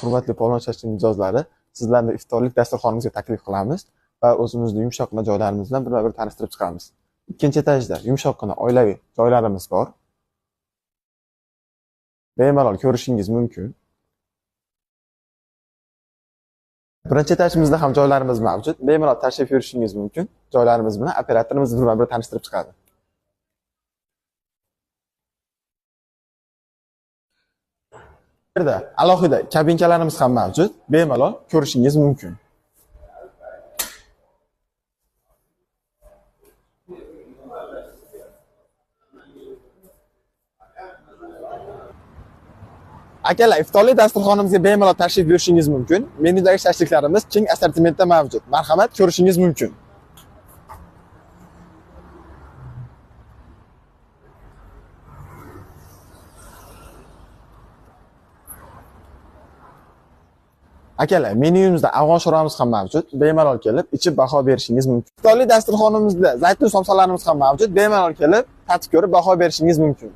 Hurmatli polvonchachi mijozlari, sizlarni iftorlik dasturxonimizga taklif qilamiz va o'zimizning yumshoqqina joylarimiz bilan birma-bir tanishtirib chiqamiz. Ikkinchi etajda yumshoqqina oilaviy joylarimiz bor. Bemalol ko'rishingiz mumkin. Birinchi etajimizda ham joylarimiz mavjud. Bemalol tashrif buyurishingiz mumkin. Joylarimiz bilan operatorimiz birma-bir tanishtirib chiqadi. Bu yerda alohida kabinkalarimiz ham mavjud. Bemalol ko'rishingiz mumkin. Akalar, iftorlik dasturxonimizga bemalol tashrif buyurishingiz mumkin. Menyudagi shashliklarimiz keng assortimentda mavjud. Marhamat, ko'rishingiz mumkin. Akalar, menyumizda afg'on sho'rvamiz ham mavjud. Bemalol kelib, ichib baho berishingiz mumkin. Iftorlik dasturxonimizda zaytun somsalarimiz ham mavjud. Bemalol kelib, tatib ko'rib baho berishingiz mumkin.